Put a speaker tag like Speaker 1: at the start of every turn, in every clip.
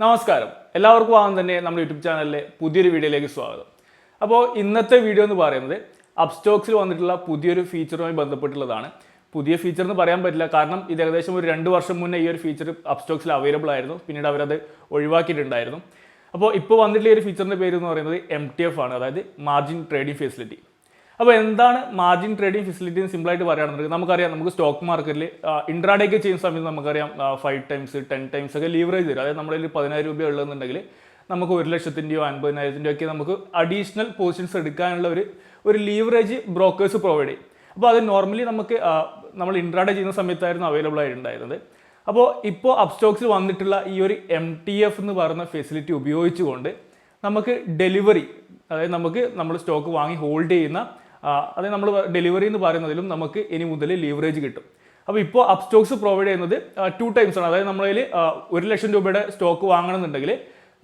Speaker 1: നമസ്കാരം, എല്ലാവർക്കും ആദ്യം തന്നെ നമ്മുടെ യൂട്യൂബ് ചാനലിലെ പുതിയൊരു വീഡിയോയിലേക്ക് സ്വാഗതം. അപ്പോൾ ഇന്നത്തെ വീഡിയോ എന്ന് പറയുന്നത് അപ്സ്റ്റോക്സിൽ വന്നിട്ടുള്ള പുതിയൊരു ഫീച്ചറുമായി ബന്ധപ്പെട്ടുള്ളതാണ്. പുതിയ ഫീച്ചർ എന്ന് പറയാൻ പറ്റില്ല, കാരണം ഇത് ഏകദേശം ഒരു 2 വർഷം മുന്നേ ഈ ഒരു ഫീച്ചർ അപ്സ്റ്റോക്സിൽ അവൈലബിൾ ആയിരുന്നു. പിന്നീട് അവരത് ഒഴിവാക്കിയിട്ടുണ്ടായിരുന്നു. അപ്പോൾ ഇപ്പോൾ വന്നിട്ടുള്ള ഈ ഒരു ഫീച്ചറിൻ്റെ പേര് എന്ന് പറയുന്നത് MTF ആണ്, അതായത് മാർജിൻ ട്രേഡിംഗ് ഫെസിലിറ്റി. അപ്പോൾ എന്താണ് മാർജിൻ ട്രേഡിംഗ് ഫെസിലിറ്റി എന്ന് സിമ്പിളായിട്ട് പറയുകയാണെന്നുണ്ടെങ്കിൽ നമുക്കറിയാം, നമുക്ക് സ്റ്റോക്ക് മാർക്കറ്റിൽ ഇൻട്രാഡേക്ക് ചെയ്യുന്ന സമയത്ത് നമുക്കറിയാം 5 times 10 times ഒക്കെ ലീവറേജ് തരും. അതായത് നമ്മുടെ 10,000 രൂപ ഉള്ളതെന്നുണ്ടെങ്കിൽ നമുക്ക് 1,00,000-ൻ്റെയോ 50,000-ൻ്റെയോ ഒക്കെ നമുക്ക് അഡീഷണൽ പൊസിഷൻസ് എടുക്കാനുള്ള ഒരു ലീവറേജ് ബ്രോക്കേഴ്സ് പ്രൊവൈഡ് ചെയ്യും. അപ്പോൾ അത് നോർമലി നമ്മൾ ഇൻട്രാഡേ ചെയ്യുന്ന സമയത്തായിരുന്നു അവൈലബിൾ ആയിട്ടുണ്ടായിരുന്നത്. അപ്പോൾ ഇപ്പോൾ അപ്സ്റ്റോക്സിൽ വന്നിട്ടുള്ള ഈ ഒരു MTF എന്ന് പറയുന്ന ഫെസിലിറ്റി ഉപയോഗിച്ചുകൊണ്ട് നമുക്ക് ഡെലിവറി, അതായത് നമ്മൾ സ്റ്റോക്ക് വാങ്ങി ഹോൾഡ് ചെയ്യുന്ന അതായത് നമ്മൾ ഡെലിവറി എന്ന് പറയുന്നതിലും നമുക്ക് ഇനി മുതൽ ലീവറേജ് കിട്ടും. അപ്പോൾ ഇപ്പോൾ അപ്സ്റ്റോക്സ് പ്രൊവൈഡ് ചെയ്യുന്നത് 2 times ആണ്. അതായത് നമ്മളതിൽ 1,00,000 രൂപയുടെ സ്റ്റോക്ക് വാങ്ങണമെന്നുണ്ടെങ്കിൽ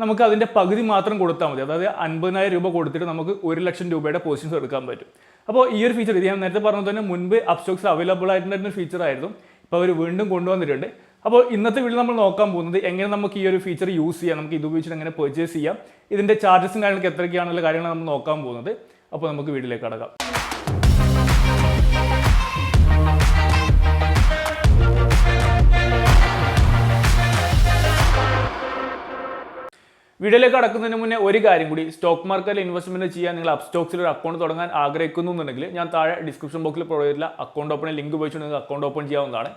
Speaker 1: നമുക്ക് അതിൻ്റെ പകുതി മാത്രം കൊടുത്താൽ മതി. അതായത് 50,000 രൂപ കൊടുത്തിട്ട് നമുക്ക് 1,00,000 രൂപയുടെ പൊസിഷൻസ് എടുക്കാൻ പറ്റും. അപ്പോൾ ഈ ഒരു ഫീച്ചർ, ഇത് ഞാൻ നേരത്തെ പറഞ്ഞത് തന്നെ മുൻപ് അപ്സ്റ്റോക്സ് അവൈലബിൾ ആയിട്ടുണ്ടായിരുന്ന ഫീച്ചർ ആയിരുന്നു. ഇപ്പോൾ അവർ വീണ്ടും കൊണ്ടുവന്നിട്ടുണ്ട്. അപ്പോൾ ഇന്നത്തെ വീഡിയോ നമ്മൾ നോക്കാൻ പോകുന്നത് എങ്ങനെ നമുക്ക് ഈ ഒരു ഫീച്ചർ യൂസ് ചെയ്യാം, നമുക്ക് ഇത് ഉപയോഗിച്ചിട്ട് എങ്ങനെ പർച്ചേസ് ചെയ്യാം, ഇതിൻ്റെ ചാർജസും കാര്യങ്ങളൊക്കെ എത്രയൊക്കെയാണെന്നുള്ള കാര്യങ്ങളാണ് നമ്മൾ നോക്കാൻ പോകുന്നത്. അപ്പോൾ നമുക്ക് വീഡിയോയിലേക്ക് കടക്കാം. വീഡിയോയിലേക്ക് കടക്കുന്നതിന് മുന്നേ ഒരു കാര്യം കൂടി, സ്റ്റോക്ക് മാർക്കറ്റിൽ ഇൻവെസ്റ്റ്മെന്റ് ചെയ്യാൻ നിങ്ങൾ അപ്സ്റ്റോക്സിൽ ഒരു അക്കൗണ്ട് തുടങ്ങാൻ ആഗ്രഹിക്കുന്നു എന്നുണ്ടെങ്കിൽ ഞാൻ താഴെ ഡിസ്ക്രിപ്ഷൻ ബോക്സിൽ പ്രൊവൈഡ് ചെയ്തിട്ടുള്ള അക്കൗണ്ട് ഓപ്പൺ ലിങ്ക് ഉപയോഗിച്ചുകൊണ്ട് നിങ്ങൾക്ക് അക്കൗണ്ട് ഓപ്പൺ ചെയ്യാവുന്നതാണ്.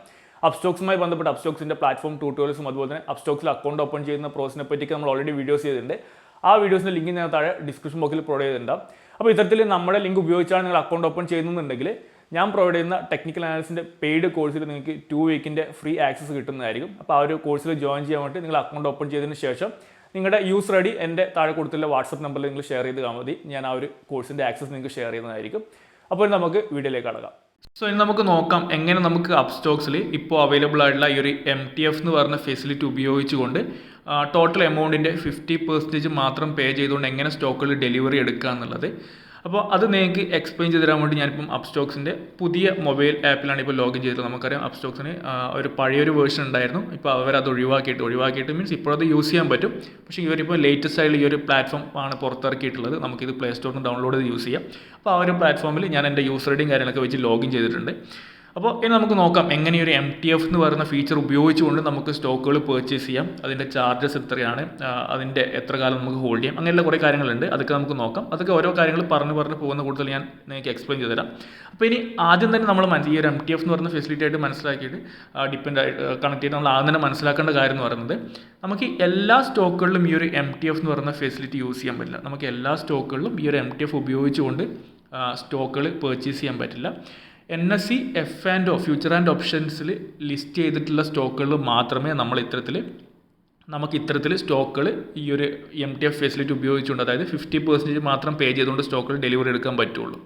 Speaker 1: അപ്സ്റ്റോക്സുമായി ബന്ധപ്പെട്ട് അപ്സ്റ്റോക്സിന്റെ പ്ലാറ്റ്ഫോം ട്യൂട്ടോറിയൽസും അതുപോലെ തന്നെ അപ്സ്റ്റോക്സിൽ അക്കൗണ്ട് ഓപ്പൺ ചെയ്യുന്ന പ്രോസസിനെ പറ്റിയൊക്കെ നമ്മൾ ഓൾറെഡി വീഡിയോസ് ചെയ്തിട്ടുണ്ട്. ആ വീഡിയോസിന്റെ ലിങ്ക് ഞാൻ താഴെ ഡിസ്ക്രിപ്ഷൻ ബോക്സിൽ പ്രൊവൈഡ് ചെയ്തിട്ടുണ്ടാവും. അപ്പോൾ ഇത്തരത്തിൽ നമ്മുടെ ലിങ്ക് ഉപയോഗിച്ചാണ് നിങ്ങൾ അക്കൗണ്ട് ഓപ്പൺ ചെയ്യുന്നുണ്ടെങ്കിൽ ഞാൻ പ്രൊവൈഡ് ചെയ്യുന്ന ടെക്നിക്കൽ അനാലിസിൻ്റെ പെയ്ഡ് കോഴ്സിൽ നിങ്ങൾക്ക് 2 week's ഫ്രീ ആക്സസ് കിട്ടുന്നതായിരിക്കും. അപ്പോൾ ആ ഒരു കോഴ്സിൽ ജോയിൻ ചെയ്യാൻ വേണ്ടി നിങ്ങൾ അക്കൗണ്ട് ഓപ്പൺ ചെയ്തതിന് ശേഷം നിങ്ങളുടെ യൂസർ ഐ ഡി എൻ്റെ താഴെ കൊടുത്തുള്ള വാട്സപ്പ് നമ്പറിൽ നിങ്ങൾ ഷെയർ ചെയ്ത് മതി. ഞാൻ ആ ഒരു കോഴ്സിൻ്റെ ആക്സസ് നിങ്ങൾക്ക് ഷെയർ ചെയ്യുന്നതായിരിക്കും. അപ്പോൾ നമുക്ക് വീഡിയോയിലേക്ക് കടക്കാം. സോ ഇനി നമുക്ക് നോക്കാം എങ്ങനെ നമുക്ക് അപ്സ്റ്റോക്സിൽ ഇപ്പോൾ അവൈലബിൾ ആയിട്ടുള്ള ഈ ഒരു MTF എന്ന് പറയുന്ന ഫെസിലിറ്റി ഉപയോഗിച്ചുകൊണ്ട് ടോട്ടൽ എമൗണ്ടിൻ്റെ 50% മാത്രം പേ ചെയ്തുകൊണ്ട് എങ്ങനെ സ്റ്റോക്കുകൾ ഡെലിവറി എടുക്കുക എന്നുള്ളത്. അപ്പോൾ അത് നിങ്ങൾക്ക് എക്സ്പ്ലെയിൻ ചെയ്ത് തരാൻ വേണ്ടി ഞാനിപ്പം അപ്സ്റ്റോക്സിൻ്റെ പുതിയ മൊബൈൽ ആപ്പിലാണ് ഇപ്പോൾ ലോഗിൻ ചെയ്തത്. നമുക്കറിയാം അപ്സ്റ്റോക്സിന് ഒരു പഴയൊരു വേർഷൻ ഉണ്ടായിരുന്നു. ഇപ്പോൾ അവരത് ഒഴിവാക്കിയിട്ട് മീൻസ് ഇപ്പോൾ അത് യൂസ് ചെയ്യാൻ പറ്റും. പക്ഷേ ഇവരിപ്പോൾ ലേറ്റസ്റ്റ് ആയിട്ടുള്ള ഈ ഒരു പ്ലാറ്റ്ഫോം ആണ് പുറത്തിറക്കിയിട്ടുള്ളത്. നമുക്കിത് പ്ലേ സ്റ്റോറിൽ നിന്ന് ഡൗൺലോഡ് ചെയ്ത് യൂസ് ചെയ്യാം. അപ്പോൾ ആ ഒരു പ്ലാറ്റ്ഫോമിൽ ഞാൻ എൻ്റെ യൂസർ ഐഡിയും കാര്യങ്ങളൊക്കെ വെച്ച് ലോഗിൻ ചെയ്തിട്ടുണ്ട്. അപ്പോൾ ഇനി നമുക്ക് നോക്കാം എങ്ങനെ ഒരു MTF എന്ന് പറയുന്ന ഫീച്ചർ ഉപയോഗിച്ചുകൊണ്ട് നമുക്ക് സ്റ്റോക്കുകൾ പർച്ചേസ് ചെയ്യാം, അതിൻ്റെ ചാർജസ് എത്രയാണ്, അതിൻ്റെ എത്ര കാലം നമുക്ക് ഹോൾഡ് ചെയ്യാം, അങ്ങനെയുള്ള കുറേ കാര്യങ്ങളുണ്ട്. അതൊക്കെ നമുക്ക് നോക്കാം. അതൊക്കെ ഓരോ കാര്യങ്ങൾ പറഞ്ഞു പോകുന്ന കൂടുതൽ ഞാൻ നിങ്ങൾക്ക് എക്സ്പ്ലെയിൻ ചെയ്ത് തരാം. അപ്പോൾ ഇനി ആദ്യം തന്നെ നമ്മൾ ഈ ഒരു MTF എന്ന് പറയുന്ന ഫെസിലിറ്റി ആയിട്ട് മനസ്സിലാക്കിയിട്ട് കണക്ട് ചെയ്ത് നമ്മൾ ആദ്യം തന്നെ മനസ്സിലാക്കേണ്ട കാര്യം എന്ന് പറയുന്നത്, നമുക്ക് എല്ലാ സ്റ്റോക്കുകളിലും ഈ ഒരു MTF എന്ന് പറയുന്ന ഫെസിലിറ്റി യൂസ് ചെയ്യാൻ പറ്റില്ല. നമുക്ക് എല്ലാ സ്റ്റോക്കുകളിലും ഈ ഒരു MTF ഉപയോഗിച്ചുകൊണ്ട് സ്റ്റോക്കുകൾ പർച്ചേസ് ചെയ്യാൻ പറ്റില്ല. NSE F&O ഫ്യൂച്ചർ ആൻഡ് ഓപ്ഷൻസിൽ ലിസ്റ്റ് ചെയ്തിട്ടുള്ള സ്റ്റോക്കുകൾ മാത്രമേ നമുക്ക് ഇത്തരത്തിൽ സ്റ്റോക്കുകൾ ഈ ഒരു MTF ഫെസിലിറ്റി ഉപയോഗിച്ചുകൊണ്ട്, അതായത് 50% മാത്രം പേ ചെയ്തുകൊണ്ട് സ്റ്റോക്കുകൾ ഡെലിവറി എടുക്കാൻ പറ്റുള്ളൂ.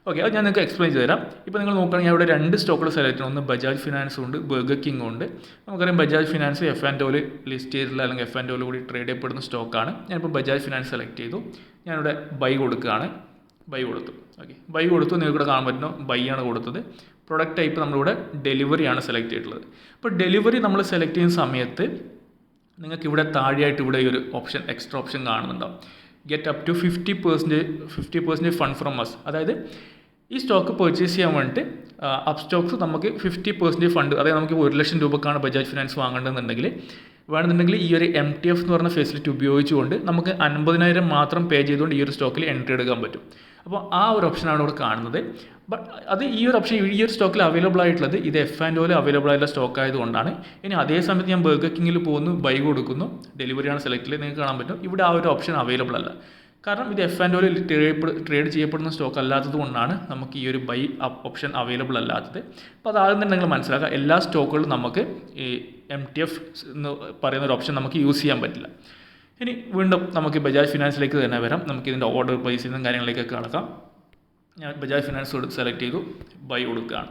Speaker 1: ഓക്കെ, അത് ഞാൻ നിങ്ങൾക്ക് എക്സ്പ്ലെയിൻ ചെയ്ത് തരാം. ഇപ്പോൾ നിങ്ങൾ നോക്കുകയാണെങ്കിൽ അവിടെ 2 സ്റ്റോക്കുകൾ സെലക്ട് ചെയ്യണം. ഒന്ന് ബജാജ് ഫിനാൻസും ഉണ്ട്, ബർഗർ കിങ്ങും ഉണ്ട്. നമുക്കറിയാം ബജാജ് ഫിനാൻസ് F&O'യിൽ ലിസ്റ്റ് ചെയ്തിട്ടുള്ള അല്ലെങ്കിൽ F&O'യിൽ കൂടി ട്രേഡ് ചെയ്യപ്പെടുന്ന സ്റ്റോക്കാണ്. ഞാനിപ്പോൾ ബജാജ് ഫിനാൻസ് സെലക്ട് ചെയ്തു. ഞാനിവിടെ ബൈ കൊടുക്കുകയാണ്. ബൈ കൊടുത്തു. ഓക്കെ, ബൈ കൊടുത്തു. നിങ്ങൾക്കിവിടെ കാണാൻ പറ്റുന്നു ബൈ ആണ് കൊടുത്തത്. പ്രൊഡക്റ്റ് ടൈപ്പ് നമ്മളിവിടെ ഡെലിവറിയാണ് സെലക്ട് ചെയ്തിട്ടുള്ളത്. അപ്പോൾ ഡെലിവറി നമ്മൾ സെലക്ട് ചെയ്യുന്ന സമയത്ത് നിങ്ങൾക്ക് ഇവിടെ താഴെയായിട്ട് ഇവിടെ ഈ ഒരു ഓപ്ഷൻ, എക്സ്ട്രാ ഓപ്ഷൻ കാണുന്നുണ്ടാവും. Get up to 50% fund from us. അതായത് ഈ സ്റ്റോക്ക് പർച്ചേസ് ചെയ്യാൻ വേണ്ടിയിട്ട് അപ്സ്റ്റോക്സ് നമുക്ക് 50% ഫണ്ട്, അതായത് നമുക്ക് 1,00,000 രൂപക്കാണ് ബജാജ് ഫിനാൻസ് വാങ്ങേണ്ടതെന്നുണ്ടെങ്കിൽ വേണമെന്നുണ്ടെങ്കിൽ ഈ ഒരു MTF എന്ന് പറഞ്ഞ ഫെസിലിറ്റി ഉപയോഗിച്ചുകൊണ്ട് നമുക്ക് 50,000 മാത്രം പേ ചെയ്തുകൊണ്ട് ഈ ഒരു സ്റ്റോക്കിൽ എൻട്രി എടുക്കാൻ പറ്റും. അപ്പോൾ ആ ഒരു ഓപ്ഷനാണ് ഇവിടെ കാണുന്നത്. ബട്ട് അത് ഈ ഒരു ഓപ്ഷൻ ഈ ഒരു സ്റ്റോക്കിൽ അവൈലബിൾ ആയിട്ടുള്ളത് ഇത് F&O'യിൽ അവൈലബിൾ ആയിട്ടുള്ള സ്റ്റോക്ക് ആയതുകൊണ്ടാണ്. ഇനി അതേ സമയത്ത് ഞാൻ ബർഗർ കിങ്ങിൽ പോകുന്നു, ബൈ കൊടുക്കുന്നു, ഡെലിവറിയാണ് സെലക്ട് ചെയ്ത് നിങ്ങൾക്ക് കാണാൻ പറ്റും ഇവിടെ ആ ഒരു ഓപ്ഷൻ അവൈലബിൾ അല്ല. കാരണം ഇത് F&O'യിൽ ട്രേഡ് ചെയ്യപ്പെടുന്ന സ്റ്റോക്ക് അല്ലാത്തത് കൊണ്ടാണ് നമുക്ക് ഈ ഒരു ബൈ ഓപ്ഷൻ അവൈലബിൾ അല്ലാത്തത്. അപ്പോൾ അതാദ്യം തന്നെ നിങ്ങൾ മനസ്സിലാക്കുക, എല്ലാ സ്റ്റോക്കുകളിലും നമുക്ക് ഈ MTF എന്ന് പറയുന്ന ഒരു ഓപ്ഷൻ നമുക്ക് യൂസ് ചെയ്യാൻ പറ്റില്ല. ഇനി വീണ്ടും നമുക്ക് ബജാജ് ഫിനാൻസിലേക്ക് തന്നെ വരാം. നമുക്ക് ഇതിൻ്റെ ഓർഡർ പ്രൈസ് ചെയ്യുന്ന കാര്യങ്ങളിലേക്കൊക്കെ കടക്കാം. ഞാൻ ബജാജ് ഫിനാൻസ് സെലക്ട് ചെയ്തു, ബൈ കൊടുക്കുകയാണ്.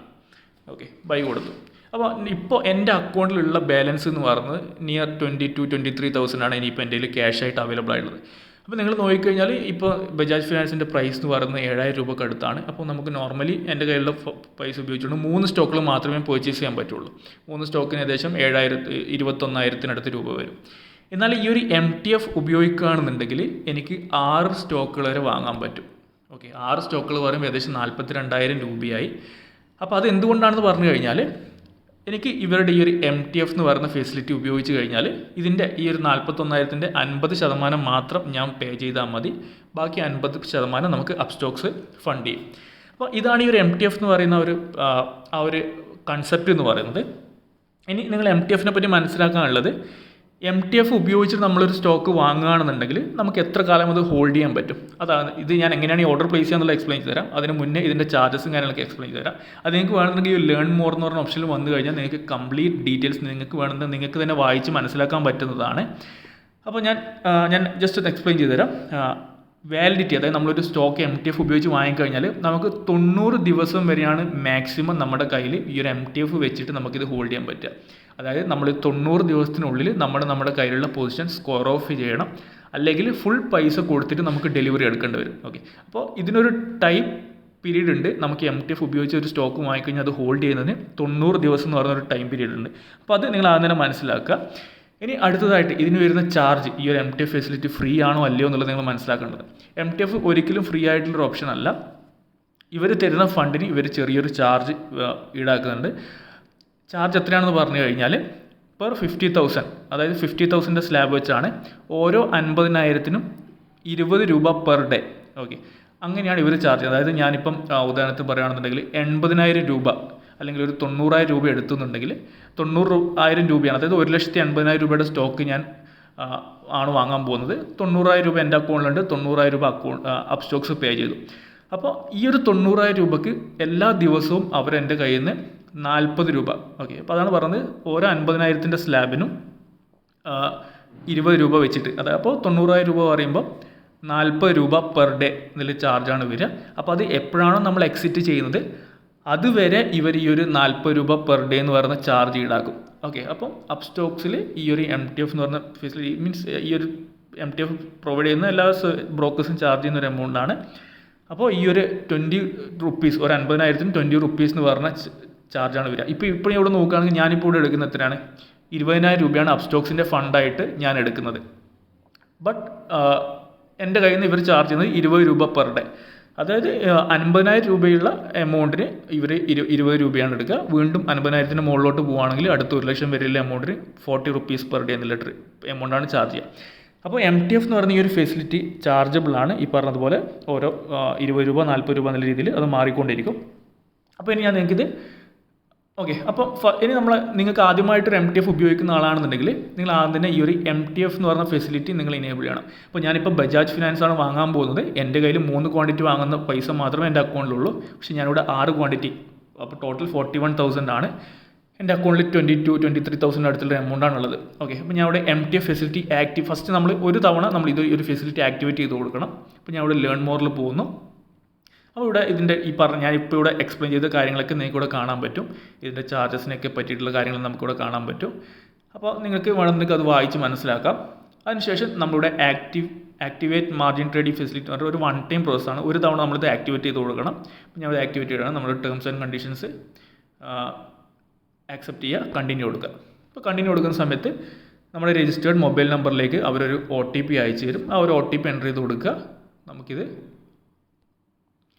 Speaker 1: ഓക്കെ, ബൈ കൊടുത്തു. അപ്പോൾ ഇപ്പോൾ എൻ്റെ അക്കൗണ്ടിലുള്ള ബാലൻസ് എന്ന് പറയുന്നത് നിയർ 22,000-23,000 ആണ് ഇനിയിപ്പോൾ എൻ്റെ കയ്യിൽ ക്യാഷ് ആയിട്ട് അവൈലബിൾ ആയിട്ടുള്ളത്. അപ്പോൾ നിങ്ങൾ നോക്കിക്കഴിഞ്ഞാൽ ഇപ്പോൾ ബജാജ് ഫിനാൻസിൻ്റെ പ്രൈസ് എന്ന് പറയുന്നത് 7,000 രൂപയ്ക്ക് അടുത്താണ്. അപ്പോൾ നമുക്ക് നോർമലി എൻ്റെ കയ്യിലുള്ള പൈസ ഉപയോഗിച്ചുകൊണ്ട് 3 സ്റ്റോക്കുകൾ മാത്രമേ പർച്ചേസ് ചെയ്യാൻ പറ്റുള്ളൂ. 3 സ്റ്റോക്കിന് ഏകദേശം 21,000 രൂപ വരും. എന്നാൽ ഈ ഒരു MTF ഉപയോഗിക്കുകയാണെന്നുണ്ടെങ്കിൽ എനിക്ക് 6 സ്റ്റോക്കുകൾ വരെ വാങ്ങാൻ പറ്റും. ഓക്കെ, 6 സ്റ്റോക്കുകൾ പറയുമ്പോൾ ഏകദേശം 42,000 രൂപയായി. അപ്പോൾ അത് എന്തുകൊണ്ടാണെന്ന് പറഞ്ഞു കഴിഞ്ഞാൽ എനിക്ക് ഇവരുടെ ഈ ഒരു MTF എന്ന് പറയുന്ന ഫെസിലിറ്റി ഉപയോഗിച്ച് കഴിഞ്ഞാൽ ഇതിൻ്റെ ഈ ഒരു 41,000-ൻ്റെ 50% മാത്രം ഞാൻ പേ ചെയ്താൽ മതി. ബാക്കി 50% നമുക്ക് അപ്സ്റ്റോക്സ് ഫണ്ട് ചെയ്യും. അപ്പോൾ ഇതാണ് ഈ ഒരു MTF എന്ന് പറയുന്ന ആ ഒരു കൺസെപ്റ്റ് എന്ന് പറയുന്നത്. ഇനി നിങ്ങൾ MTFനെ പറ്റി മനസ്സിലാക്കാനുള്ളത്, MTF ഉപയോഗിച്ചിട്ട് നമ്മളൊരു സ്റ്റോക്ക് വാങ്ങുകയാണെന്നുണ്ടെങ്കിൽ നമുക്ക് എത്ര കാലം അത് ഹോൾഡ് ചെയ്യാൻ പറ്റും. അതാണ് ഇത്. ഞാൻ എങ്ങനെയാണ് ഈ ഓർഡർ പ്ലേസ് ചെയ്യാന്നുള്ള എക്സ്പ്ലെയിൻ ചെയ്ത് തരാം. അതിന് മുന്നേ ഇതിൻ്റെ ചാർജസും കാര്യങ്ങളൊക്കെ എക്സ്പ്ലെയിൻ ചെയ്ത് തരാം. അത് നിങ്ങൾക്ക് വേണമെന്നുണ്ടെങ്കിൽ ഈ ലേൺ മോർ എന്ന് പറഞ്ഞ ഓപ്ഷനിൽ വന്നു കഴിഞ്ഞാൽ നിങ്ങൾക്ക് കംപ്ലീറ്റ് ഡീറ്റെയിൽസ് നിങ്ങൾക്ക് വേണമെങ്കിൽ നിങ്ങൾക്ക് തന്നെ വായിച്ച് മനസ്സിലാക്കാൻ പറ്റുന്നതാണ്. അപ്പോൾ ഞാൻ ജസ്റ്റ് ഒന്ന് എക്സ്പ്ലെയിൻ ചെയ്ത് തരാം. വാലിഡിറ്റി, അതായത് നമ്മളൊരു സ്റ്റോക്ക് MTF ഉപയോഗിച്ച് വാങ്ങിക്കഴിഞ്ഞാൽ നമുക്ക് 90 ദിവസം വരെയാണ് മാക്സിമം നമ്മുടെ കയ്യിൽ ഈ ഒരു MTF വെച്ചിട്ട് നമുക്കിത് ഹോൾഡ് ചെയ്യാൻ പറ്റുക. അതായത് നമ്മൾ 90 ദിവസത്തിനുള്ളിൽ നമ്മുടെ കയ്യിലുള്ള പൊസിഷൻ സ്ക്വയർ ഓഫ് ചെയ്യണം, അല്ലെങ്കിൽ ഫുൾ പൈസ കൊടുത്തിട്ട് നമുക്ക് ഡെലിവറി എടുക്കേണ്ടി വരും. ഓക്കെ, അപ്പോൾ ഇതിനൊരു ടൈം പീരീഡ് ഉണ്ട്. നമുക്ക് MTF ഉപയോഗിച്ച് ഒരു സ്റ്റോക്ക് വാങ്ങിക്കഴിഞ്ഞാൽ അത് ഹോൾഡ് ചെയ്യുന്നതിന് 90 ദിവസം എന്ന് പറയുന്ന ഒരു ടൈം പീരീഡ് ഉണ്ട്. അപ്പോൾ അത് നിങ്ങൾ ആദ്യം തന്നെ മനസ്സിലാക്കുക. ഇനി അടുത്തതായിട്ട് ഇതിന് വരുന്ന ചാർജ്, ഈ ഒരു MTF ഫെസിലിറ്റി ഫ്രീ ആണോ അല്ലയോ എന്നുള്ളത് നിങ്ങൾ മനസ്സിലാക്കേണ്ടത്. MTF ഒരിക്കലും ഫ്രീ ആയിട്ടുള്ളൊരു ഓപ്ഷൻ അല്ല. ഇവർ തരുന്ന ഫണ്ടിന് ഇവർ ചെറിയൊരു ചാർജ് ഈടാക്കുന്നുണ്ട്. ചാർജ് എത്രയാണെന്ന് പറഞ്ഞു കഴിഞ്ഞാൽ പെർ 50,000, അതായത് 50,000 സ്ലാബ് വെച്ചാണ് ഓരോ 50,000-നും 20 രൂപ പെർ ഡേ. ഓക്കെ, അങ്ങനെയാണ് ഇവർ ചാർജ്. അതായത് ഞാനിപ്പം ഉദാഹരണത്തിന് പറയുകയാണെന്നുണ്ടെങ്കിൽ 80,000 രൂപ അല്ലെങ്കിൽ ഒരു 90,000 രൂപ എടുത്തുന്നുണ്ടെങ്കിൽ 90,000 രൂപയാണ്, അതായത് 1,80,000 രൂപയുടെ സ്റ്റോക്ക് ഞാൻ ആണ് വാങ്ങാൻ പോകുന്നത്. 90,000 രൂപ എൻ്റെ അക്കൗണ്ടിലുണ്ട്, 90,000 രൂപ അപ്സ്റ്റോക്സ് പേ ചെയ്തു. അപ്പോൾ ഈ ഒരു 90,000 രൂപയ്ക്ക് എല്ലാ ദിവസവും അവർ എൻ്റെ കയ്യിൽ നിന്ന് 40 രൂപ. ഓക്കെ, അപ്പോൾ അതാണ് പറഞ്ഞത്, ഓരോ 50,000-ൻ്റെ സ്ലാബിനും 20 രൂപ വെച്ചിട്ട്. അതായത് അപ്പോൾ 90,000 രൂപ പറയുമ്പോൾ 40 രൂപ പെർ ഡേ എന്നുള്ള ചാർജാണ് വരിക. അപ്പോൾ അത് എപ്പോഴാണോ നമ്മൾ എക്സിറ്റ് ചെയ്യുന്നത് അതുവരെ ഇവർ ഈ ഒരു 40 രൂപ പെർ ഡേ എന്ന് പറയുന്ന ചാർജ് ഈടാക്കും. ഓക്കെ, അപ്പം അപ്സ്റ്റോക്സിൽ ഈ ഒരു MTF എന്ന് പറഞ്ഞ ഫെസിലിറ്റി മീൻസ് ഈ ഒരു MTF പ്രൊവൈഡ് ചെയ്യുന്ന എല്ലാ ബ്രോക്കേഴ്സും ചാർജ് ചെയ്യുന്ന ഒരു എമൗണ്ടാണ്. അപ്പോൾ ഈ ഒരു 20 റുപ്പീസ്, ഒരു 50,000-ന് 20 റുപ്പീസ് എന്ന് പറഞ്ഞ ചാർജാണ് വരിക. ഇപ്പോൾ ഇവിടെ നോക്കുകയാണെങ്കിൽ ഞാനിപ്പോൾ ഇവിടെ എടുക്കുന്ന എത്രയാണ്, 20,000 രൂപയാണ് അപ്സ്റ്റോക്സിൻ്റെ ഫണ്ടായിട്ട് ഞാൻ എടുക്കുന്നത്. ബട്ട് എൻ്റെ കയ്യിൽ നിന്ന് ഇവർ ചാർജ് ചെയ്യുന്നത് 20 രൂപ പെർ ഡേ. അതായത് 50,000 രൂപയുള്ള എമൗണ്ടിന് ഇവർ 20 രൂപയാണ് എടുക്കുക. വീണ്ടും 50,000-ന് മുകളിലോട്ട് പോവുകയാണെങ്കിൽ അടുത്ത 1,00,000 വരെയുള്ള എമൗണ്ടിന് 40 റുപ്പീസ് പെർ ഡേ എന്നുള്ള എമൗണ്ടാണ് ചാർജ് ചെയ്യുക. അപ്പോൾ MTF എന്ന് പറഞ്ഞ ഈ ഒരു ഫെസിലിറ്റി ചാർജബിൾ ആണ്. ഈ പറഞ്ഞതുപോലെ ഓരോ 20 രൂപ 40 രൂപ എന്നുള്ള രീതിയിൽ അത് മാറിക്കൊണ്ടിരിക്കും. അപ്പോൾ ഇനി ഞാൻ നിങ്ങൾക്കിത് ഓക്കെ, അപ്പോൾ ഇനി നിങ്ങൾക്ക് ആദ്യമായിട്ടൊരു MTF ഉപയോഗിക്കുന്ന ആളാണെന്നുണ്ടെങ്കിൽ നിങ്ങൾ ആദ്യം തന്നെ ഈ ഒരു MTF എന്ന് പറഞ്ഞ ഫെസിലിറ്റി നിങ്ങൾ ഇനേബിൾ ചെയ്യണം. അപ്പോൾ ഞാനിപ്പോൾ ബജാജ് ഫിനാൻസ് ആണ് വാങ്ങാൻ പോകുന്നത്. എൻ്റെ കയ്യിൽ 3 ക്വാണ്ടിറ്റി വാങ്ങുന്ന പൈസ മാത്രമേ എൻ്റെ അക്കൗണ്ടിലുള്ളൂ. പക്ഷേ ഞാനിവിടെ 6 ക്വാണ്ടിറ്റി, അപ്പോൾ ടോട്ടൽ 41,000 ആണ്. എൻ്റെ അക്കൗണ്ടിൽ 23,000 അടുത്തുള്ള എമൗണ്ടാണ് ഉള്ളത്. ഓക്കെ, അപ്പോൾ ഞാൻ ഇവിടെ MTF ഫെസിലിറ്റി ഫസ്റ്റ് നമ്മൾ ഒരു തവണ നമ്മൾ ഇത് ഒരു ഫെസിലിറ്റി ആക്ടിവേറ്റ് ചെയ്ത് കൊടുക്കണം. അപ്പോൾ ഞാൻ ഇവിടെ ലേൺ മോറിൽ പോകുന്നു. അപ്പോൾ ഇവിടെ ഇതിൻ്റെ ഞാനിപ്പോൾ ഇവിടെ എക്സ്പ്ലെയിൻ ചെയ്ത കാര്യങ്ങളൊക്കെ നിങ്ങൾക്ക് ഇവിടെ കാണാൻ പറ്റും. ഇതിൻ്റെ ചാർജസിനൊക്കെ പറ്റിയിട്ടുള്ള കാര്യങ്ങൾ നമുക്കിവിടെ കാണാൻ പറ്റും. അപ്പോൾ നിങ്ങൾക്ക് വേണമെങ്കിൽ അത് വായിച്ച് മനസ്സിലാക്കാം. അതിനുശേഷം നമ്മളിവിടെ ആക്ടിവേറ്റ് മാർജിൻ ട്രേഡിംഗ് ഫെസിലിറ്റി എന്ന് പറഞ്ഞാൽ ഒരു 1 ടൈം പ്രോസസ്സാണ്. ഒരു തവണ നമ്മളിത് ആക്ടിവേറ്റ് ചെയ്ത് കൊടുക്കണം. അപ്പോൾ ഞാൻ ഇത് ആക്ടിവേറ്റ് ചെയ്യണം. നമ്മുടെ ടേംസ് ആൻഡ് കണ്ടീഷൻസ് ആക്സെപ്റ്റ് ചെയ്യുക, കണ്ടിന്യൂ കൊടുക്കുക. അപ്പോൾ കണ്ടിന്യൂ കൊടുക്കുന്ന സമയത്ത് നമ്മുടെ രജിസ്റ്റേർഡ് മൊബൈൽ നമ്പറിലേക്ക് അവരൊരു OTP അയച്ചു തരും. ആ ഒരു OTP എൻ്റർ ചെയ്ത് കൊടുക്കുക. നമുക്കിത്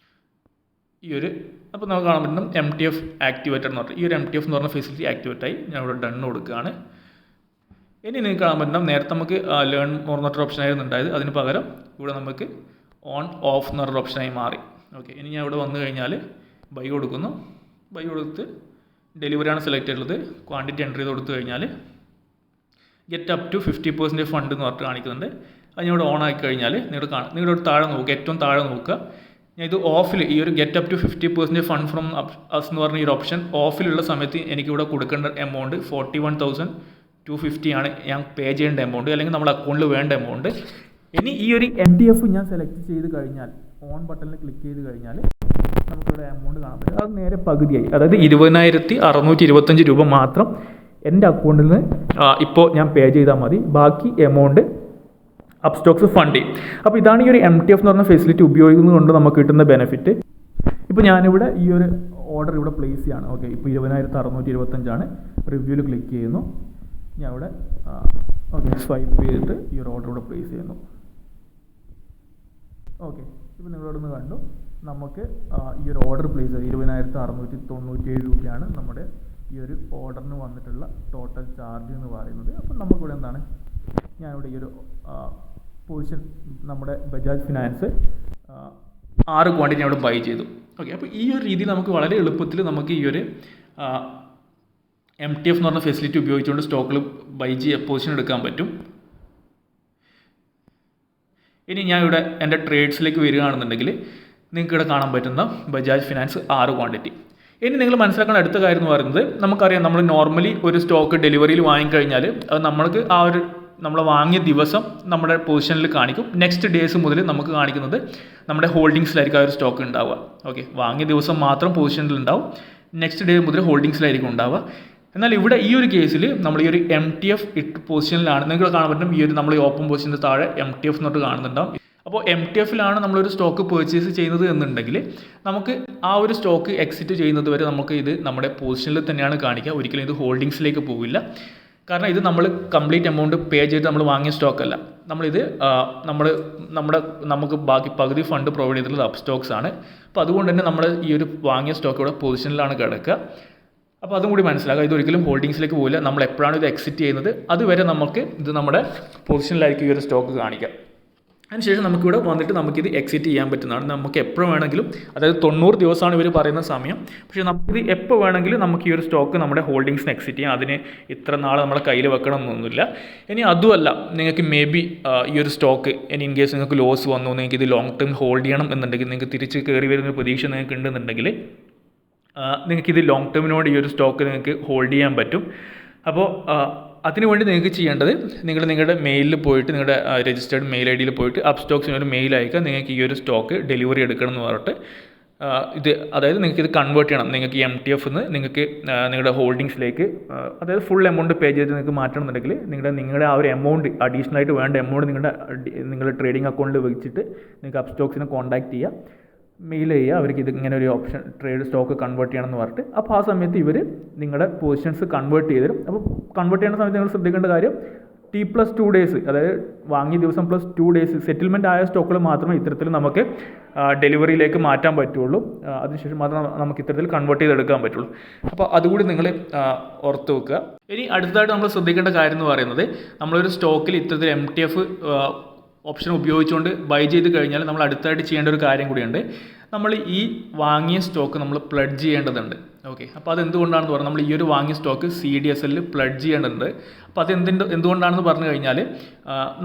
Speaker 1: അപ്പോൾ നമുക്ക് കാണാൻ പറ്റും MTF ആക്ടിവേറ്റഡ് എന്ന് പറഞ്ഞാൽ ഈ ഒരു MTF എന്ന് പറഞ്ഞ ഫെസിലിറ്റി ആക്ടിവേറ്റ് ആയി. ഞാൻ ഇവിടെ ഡൺ കൊടുക്കുകയാണ്. ഇനി നിങ്ങൾക്ക് കാണാൻ പറ്റും നേരത്തെ നമുക്ക് ലേൺ മോർ എന്ന് പറഞ്ഞ ഓപ്ഷനായിരുന്നു ഉണ്ടായത്. അതിന് പകരം ഇവിടെ നമുക്ക് ഓൺ ഓഫ് എന്ന് പറഞ്ഞൊരു ഓപ്ഷനായി മാറി. ഓക്കെ, ഇനി ഞാൻ ഇവിടെ വന്നു കഴിഞ്ഞാൽ ബൈ കൊടുക്കുന്നു. ബൈ കൊടുത്ത് ഡെലിവറിയാണ് സെലക്ട് ചെയ്തിട്ടുള്ളത്. ക്വാണ്ടിറ്റി എൻ്റർ ചെയ്ത് കൊടുത്തു കഴിഞ്ഞാൽ ഗെറ്റ് അപ് ടു 50% ഫണ്ട് എന്ന് പറഞ്ഞിട്ട് കാണിക്കുന്നുണ്ട്. അത് ഞാൻ ഇവിടെ ഓൺ ആക്കി കഴിഞ്ഞാൽ നിങ്ങളുടെ താഴെ നോക്കുക, ഏറ്റവും താഴെ നോക്കുക. ഞാൻ ഇത് ഓഫിൽ ഈ ഒരു get up to 50% fund from us എന്ന് പറഞ്ഞ ഈ ഒരു ഓപ്ഷൻ ഓഫിലുള്ള സമയത്ത് എനിക്കിവിടെ കൊടുക്കേണ്ട എമൗണ്ട് 41,250 ആണ് ഞാൻ പേ ചെയ്യേണ്ട എമൗണ്ട്, അല്ലെങ്കിൽ നമ്മുടെ അക്കൗണ്ടിൽ വേണ്ട എമൗണ്ട്. ഇനി ഈ ഒരു MTF ഞാൻ സെലക്ട് ചെയ്ത് കഴിഞ്ഞാൽ ഓൺ ബട്ടണിൽ ക്ലിക്ക് ചെയ്ത് കഴിഞ്ഞാൽ നമുക്കിവിടെ എമൗണ്ട് കാണാൻ പറ്റും. അത് നേരെ പകുതിയായി, അതായത് 20,625 രൂപ മാത്രം എൻ്റെ അക്കൗണ്ടിൽ നിന്ന് ഇപ്പോൾ ഞാൻ പേ ചെയ്താൽ മതി. ബാക്കി എമൗണ്ട് അപ്സ്റ്റോക്സ് ഫണ്ട് ചെയ്യും. അപ്പോൾ ഇതാണ് ഈ ഒരു MTF എന്ന് പറഞ്ഞ ഫെസിലിറ്റി ഉപയോഗിക്കുന്നത് കൊണ്ട് നമുക്ക് കിട്ടുന്ന ബെനിഫിറ്റ്. ഇപ്പോൾ ഞാനിവിടെ ഈ ഒരു ഓർഡർ ഇവിടെ പ്ലേസ് ചെയ്യാണ്. ഓക്കെ, ഇപ്പോൾ 20,625 റിവ്യൂവിൽ ക്ലിക്ക് ചെയ്യുന്നു. ഞാൻ ഇവിടെ ഓക്കെ, സ്വൈപ്പ് ചെയ്തിട്ട് ഈ ഒരു ഓർഡർ ഇവിടെ പ്ലേസ് ചെയ്യുന്നു. ഓക്കെ, ഇപ്പോൾ നിങ്ങളിവിടെ നിന്ന് കണ്ടു നമുക്ക് ഈ ഒരു ഓർഡർ പ്ലേസ് 20,697 രൂപയാണ് നമ്മുടെ ഈ ഒരു ഓർഡറിന് വന്നിട്ടുള്ള ടോട്ടൽ ചാർജ് എന്ന് പറയുന്നത്. അപ്പം നമുക്കിവിടെ എന്താണ്, ഞാനിവിടെ ഈ ഒരു പൊസിഷൻ നമ്മുടെ ബജാജ് ഫിനാൻസ് 6 ക്വാണ്ടിറ്റി അവിടെ ബൈ ചെയ്തു. ഓക്കെ, അപ്പോൾ ഈ ഒരു രീതിയിൽ നമുക്ക് വളരെ എളുപ്പത്തിൽ നമുക്ക് ഈ ഒരു MTF എന്ന് പറഞ്ഞ ഫെസിലിറ്റി ഉപയോഗിച്ചുകൊണ്ട് സ്റ്റോക്കിൽ ബൈ പൊസിഷൻ എടുക്കാൻ പറ്റും. ഇനി ഞാൻ ഇവിടെ എൻ്റെ ട്രേഡ്സിലേക്ക് വരികയാണെന്നുണ്ടെങ്കിൽ നിങ്ങൾക്ക് ഇവിടെ കാണാൻ പറ്റുന്ന ബജാജ് ഫിനാൻസ് 6 ക്വാണ്ടിറ്റി. ഇനി നിങ്ങൾ മനസ്സിലാക്കേണ്ട അടുത്ത കാര്യം എന്ന് പറയുന്നത്, നമുക്കറിയാം നമ്മൾ നോർമലി ഒരു സ്റ്റോക്ക് ഡെലിവറിയിൽ വാങ്ങിക്കഴിഞ്ഞാൽ അത് നമ്മൾക്ക് ആ ഒരു നമ്മൾ വാങ്ങിയ ദിവസം നമ്മുടെ പൊസിഷനിൽ കാണിക്കും. നെക്സ്റ്റ് ഡേയ്സ് മുതൽ നമുക്ക് കാണിക്കുന്നത് നമ്മുടെ ഹോൾഡിങ്സിലായിരിക്കും ആ ഒരു സ്റ്റോക്ക് ഉണ്ടാവുക. ഓക്കെ, വാങ്ങിയ ദിവസം മാത്രം പൊസിഷനിൽ ഉണ്ടാവും, നെക്സ്റ്റ് ഡേ മുതൽ ഹോൾഡിങ്സിലായിരിക്കും ഉണ്ടാവുക. എന്നാൽ ഇവിടെ ഈ ഒരു കേസിൽ നമ്മൾ ഈ ഒരു MTF ഇട്ട് പൊസിഷനിലാണ്. നിങ്ങൾക്ക് കാണാൻ പറ്റും ഈ ഒരു നമ്മൾ ഈ ഓപ്പൺ പൊസിഷൻ്റെ താഴെ MTF എന്നിട്ട് കാണുന്നുണ്ടാവും. അപ്പോൾ MTFലാണ് നമ്മളൊരു സ്റ്റോക്ക് പർച്ചേസ് ചെയ്യുന്നത് എന്നുണ്ടെങ്കിൽ നമുക്ക് ആ ഒരു സ്റ്റോക്ക് എക്സിറ്റ് ചെയ്യുന്നത് വരെ നമുക്ക് ഇത് നമ്മുടെ പൊസിഷനിൽ തന്നെയാണ് കാണിക്കുക. ഒരിക്കലും ഇത് ഹോൾഡിങ്സിലേക്ക് പോവില്ല. കാരണം ഇത് നമ്മൾ കംപ്ലീറ്റ് എമൗണ്ട് പേ ചെയ്ത് നമ്മൾ വാങ്ങിയ സ്റ്റോക്കല്ല. നമ്മളിത് നമുക്ക് ബാക്കി പകുതി ഫണ്ട് പ്രൊവൈഡ് ചെയ്തിട്ടുള്ളത് അപ്പ് സ്റ്റോക്സ് ആണ്. അപ്പോൾ അതുകൊണ്ട് തന്നെ നമ്മൾ ഈ ഒരു വാങ്ങിയ സ്റ്റോക്ക് ഇവിടെ പൊസിഷനിലാണ് കിടക്കുക. അപ്പോൾ അതും കൂടി മനസ്സിലാക്കുക, ഇതൊരിക്കലും ഹോൾഡിങ്സിലേക്ക് പോവില്ല. നമ്മൾ എപ്പോഴാണ് ഇത് എക്സിറ്റ് ചെയ്യുന്നത് അതുവരെ നമുക്ക് ഇത് നമ്മുടെ പൊസിഷനിലായിരിക്കും ഈ ഒരു സ്റ്റോക്ക് കാണിക്കുക. അതിനുശേഷം നമുക്കിവിടെ വന്നിട്ട് നമുക്കിത് എക്സിറ്റ് ചെയ്യാൻ പറ്റുന്നതാണ്. നമുക്ക് എപ്പോൾ വേണമെങ്കിലും, അതായത് 90 ദിവസമാണ് ഇവർ പറയുന്ന സമയം. പക്ഷേ നമുക്കിത് എപ്പോൾ വേണമെങ്കിലും നമുക്ക് ഈ ഒരു സ്റ്റോക്ക് നമ്മുടെ ഹോൾഡിങ്സിന് എക്സിറ്റ് ചെയ്യാം. അതിന് ഇത്ര നാൾ നമ്മളെ കയ്യിൽ വെക്കണം എന്നൊന്നുമില്ല. ഇനി അതുമല്ല, നിങ്ങൾക്ക് മേ ബി ഈ ഒരു സ്റ്റോക്ക് ഇനി ഇൻ കേസ് നിങ്ങൾക്ക് ലോസ് വന്നു, നിങ്ങൾക്ക് ഇത് ലോങ് ടേം ഹോൾഡ് ചെയ്യണം എന്നുണ്ടെങ്കിൽ, നിങ്ങൾക്ക് തിരിച്ച് കയറി വരുന്ന പ്രതീക്ഷ നിങ്ങൾക്ക് ഉണ്ടെന്നുണ്ടെങ്കിൽ നിങ്ങൾക്കിത് ലോങ് ടേമിനോട് ഈ ഒരു സ്റ്റോക്ക് നിങ്ങൾക്ക് ഹോൾഡ് ചെയ്യാൻ പറ്റും. അപ്പോൾ അതിനുവേണ്ടി നിങ്ങൾക്ക് ചെയ്യേണ്ടത്, നിങ്ങളുടെ മെയിലിൽ പോയിട്ട്, നിങ്ങളുടെ രജിസ്റ്റേർഡ് മെയിൽ ID യിൽ പോയിട്ട് അപ്പ് സ്റ്റോക്സിന് ഒരു മെയിൽ അയക്കുക, നിങ്ങൾക്ക് ഈ ഒരു സ്റ്റോക്ക് ഡെലിവറി എടുക്കണം എന്ന് പറഞ്ഞിട്ട്. അതായത് നിങ്ങൾക്ക് ഇത് കൺവേർട്ട് ചെയ്യണം. നിങ്ങൾക്ക് ഈ MTF നിന്ന് നിങ്ങൾക്ക് നിങ്ങളുടെ ഹോൾഡിങ്സിലേക്ക്, അതായത് ഫുൾ എമൗണ്ട് പേ ചെയ്ത് നിങ്ങൾക്ക് മാറ്റണം എന്നുണ്ടെങ്കിൽ നിങ്ങളുടെ ആ ഒരു എമൗണ്ട്, അഡീഷണൽ ആയിട്ട് വേണ്ട എമൗണ്ട് നിങ്ങളുടെ ട്രേഡിംഗ് അക്കൗണ്ടിൽ വെച്ചിട്ട് നിങ്ങൾക്ക് അപ്പ് സ്റ്റോക്സിനെ കോൺടാക്ട് ചെയ്യുക, മെയിൽ ചെയ്യുക, അവർക്ക് ഇത് ഇങ്ങനെ ഒരു ഓപ്ഷൻ ട്രേഡ് സ്റ്റോക്ക് കൺവേർട്ട് ചെയ്യണം എന്ന് പറഞ്ഞിട്ട്. അപ്പോൾ ആ സമയത്ത് ഇവർ നിങ്ങളുടെ പൊസിഷൻസ് കൺവേർട്ട് ചെയ്ത് തരും. അപ്പോൾ കൺവേർട്ട് ചെയ്യുന്ന സമയത്ത് നിങ്ങൾ ശ്രദ്ധിക്കേണ്ട കാര്യം, T+2 ഡേയ്സ്, അതായത് വാങ്ങിയ ദിവസം +2 ഡേയ്സ് സെറ്റിൽമെൻറ്റ് ആയ സ്റ്റോക്കുകൾ മാത്രമേ ഇത്തരത്തിൽ നമുക്ക് ഡെലിവറിയിലേക്ക് മാറ്റാൻ പറ്റുള്ളൂ. അതിനുശേഷം മാത്രം നമുക്ക് ഇത്തരത്തിൽ കൺവേർട്ട് ചെയ്തെടുക്കാൻ പറ്റുള്ളൂ. അപ്പോൾ അതുകൂടി നിങ്ങൾ ഓർത്ത് വെക്കുക. ഇനി അടുത്തതായിട്ട് നമ്മൾ ശ്രദ്ധിക്കേണ്ട കാര്യം എന്ന് പറയുന്നത്, നമ്മളൊരു സ്റ്റോക്കിൽ ഇത്തരത്തിൽ MTF ഓപ്ഷൻ ഉപയോഗിച്ചുകൊണ്ട് ബൈ ചെയ്ത് കഴിഞ്ഞാൽ നമ്മൾ അടുത്തായിട്ട് ചെയ്യേണ്ട ഒരു കാര്യം കൂടിയുണ്ട്. നമ്മൾ ഈ വാങ്ങിയ സ്റ്റോക്ക് നമ്മൾ പ്ലഡ്ജ് ചെയ്യേണ്ടതുണ്ട്. ഓക്കെ, അപ്പോൾ അതെന്തുകൊണ്ടാണെന്ന് പറഞ്ഞാൽ, നമ്മൾ ഈ ഒരു വാങ്ങിയ സ്റ്റോക്ക് CDSL പ്ലഡ്ജ് ചെയ്യേണ്ടതുണ്ട്. അപ്പോൾ എന്തുകൊണ്ടാണെന്ന് പറഞ്ഞു കഴിഞ്ഞാൽ,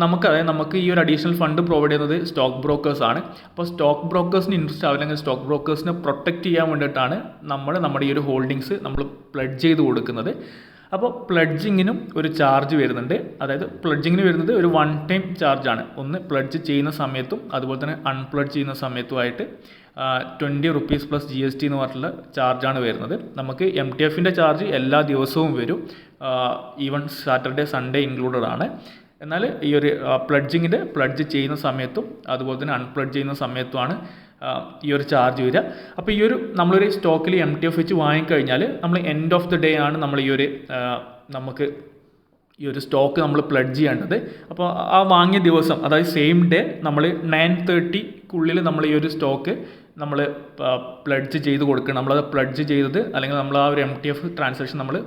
Speaker 1: നമുക്ക് ഈ ഒരു അഡീഷണൽ ഫണ്ട് പ്രൊവൈഡ് ചെയ്യുന്നത് സ്റ്റോക്ക് ബ്രോക്കേഴ്സാണ്. അപ്പോൾ സ്റ്റോക്ക് ബ്രോക്കേഴ്സിന് ഇൻട്രസ്റ്റ് ആവില്ലെങ്കിൽ സ്റ്റോക്ക് ബ്രോക്കേഴ്സിനെ പ്രൊട്ടക്റ്റ് ചെയ്യാൻ വേണ്ടിയിട്ടാണ് നമ്മുടെ ഈ ഒരു ഹോൾഡിങ്സ് നമ്മൾ പ്ലഡ്ജ് ചെയ്ത് കൊടുക്കുന്നത്. അപ്പോൾ പ്ലഡ്ജിങ്ങിനും ഒരു ചാർജ് വരുന്നുണ്ട്. അതായത് പ്ലഡ്ജിങ്ങിന് വരുന്നത് ഒരു 1 ടൈം ചാർജാണ്. ഒന്ന് പ്ലഡ്ജ് ചെയ്യുന്ന സമയത്തും അതുപോലെ തന്നെ അൺപ്ലഡ്ജ് ചെയ്യുന്ന സമയത്തുമായിട്ട് 20 റുപ്പീസ് + GST എന്ന് പറഞ്ഞിട്ടുള്ള ചാർജാണ് വരുന്നത്. നമുക്ക് MTFൻ്റെ ചാർജ് എല്ലാ ദിവസവും വരും, ഈവൻ സാറ്റർഡേ സൺഡേ ഇൻക്ലൂഡഡ് ആണ്. എന്നാൽ ഈ ഒരു പ്ലഡ്ജ് ചെയ്യുന്ന സമയത്തും അതുപോലെ തന്നെ അൺപ്ലഡ്ജ് ചെയ്യുന്ന സമയത്തുമാണ് ഈ ഒരു ചാർജ് വരിക. അപ്പോൾ ഈ ഒരു നമ്മളൊരു സ്റ്റോക്കിൽ MTF വെച്ച് വാങ്ങിക്കഴിഞ്ഞാൽ നമ്മൾ എൻഡ് ഓഫ് ദി ഡേ ആണ് നമ്മൾ നമുക്ക് ഈ ഒരു സ്റ്റോക്ക് നമ്മൾ പ്ലഡ്ജ് ചെയ്യേണ്ടത്. അപ്പോൾ ആ വാങ്ങിയ ദിവസം, അതായത് സെയിം ഡേ നമ്മൾ 9:30 നമ്മൾ ഈ ഒരു സ്റ്റോക്ക് നമ്മൾ പ്ലഡ്ജ് ചെയ്ത് കൊടുക്കണം. നമ്മളത് പ്ലഡ്ജ് ചെയ്തത് അല്ലെങ്കിൽ നമ്മൾ ആ ഒരു MTF ട്രാൻസാക്ഷൻ നമ്മൾ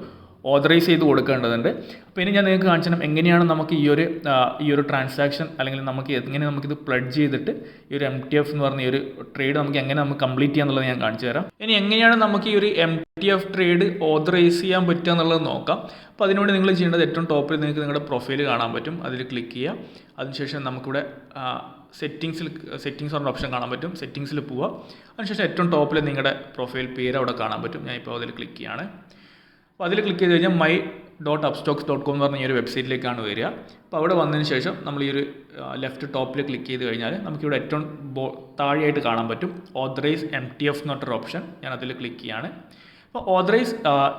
Speaker 1: ഓതറൈസ് ചെയ്ത് കൊടുക്കേണ്ടതുണ്ട്. അപ്പോൾ ഇനി ഞാൻ നിങ്ങൾക്ക് കാണിച്ചു തരാം എങ്ങനെയാണ് നമുക്ക് ഈ ഒരു ട്രാൻസാക്ഷൻ, അല്ലെങ്കിൽ നമുക്കിത് പ്ലഡ്ജ് ചെയ്തിട്ട് ഈ ഒരു MTF എന്ന് പറഞ്ഞ ഈ ഒരു ട്രേഡ് നമുക്ക് കംപ്ലീറ്റ് ചെയ്യാന്നുള്ളത് ഞാൻ കാണിച്ചു തരാം. ഇനി എങ്ങനെയാണ് നമുക്ക് ഈ ഒരു MTF ട്രേഡ് ഓതറൈസ് ചെയ്യാൻ പറ്റുക എന്നുള്ളത് നോക്കാം. അപ്പോൾ അതിനുവേണ്ടി നിങ്ങൾ ചെയ്യേണ്ടത്, ഏറ്റവും ടോപ്പിൽ നിങ്ങൾക്ക് നിങ്ങളുടെ പ്രൊഫൈൽ കാണാൻ പറ്റും, അതിൽ ക്ലിക്ക് ചെയ്യുക. അതിനുശേഷം നമുക്കിവിടെ സെറ്റിങ്സ് പറഞ്ഞ ഓപ്ഷൻ കാണാൻ പറ്റും, സെറ്റിങ്സിൽ പോവുക. അതിനുശേഷം ഏറ്റവും ടോപ്പിൽ നിങ്ങളുടെ പ്രൊഫൈൽ പേര് അവിടെ കാണാൻ പറ്റും. ഞാനിപ്പോൾ അതിൽ ക്ലിക്ക് ചെയ്യുകയാണ്. അപ്പോൾ അതിൽ ക്ലിക്ക് ചെയ്ത് കഴിഞ്ഞാൽ my.upstocks.com എന്ന് പറഞ്ഞ ഈ ഒരു വെബ്സൈറ്റിലേക്കാണ് വരിക. അപ്പോൾ അവിടെ വന്നതിന് ശേഷം നമ്മൾ ഈ ഒരു ലെഫ്റ്റ് ടോപ്പിൽ ക്ലിക്ക് ചെയ്ത് കഴിഞ്ഞാൽ നമുക്കിവിടെ ഏറ്റവും താഴെയായിട്ട് കാണാൻ പറ്റും ഓതറൈസ് MTF എന്ന് പറഞ്ഞൊരു ഓപ്ഷൻ. ഞാൻ അതിൽ ക്ലിക്ക് ചെയ്യാണ്. അപ്പോൾ ഓതറൈസ്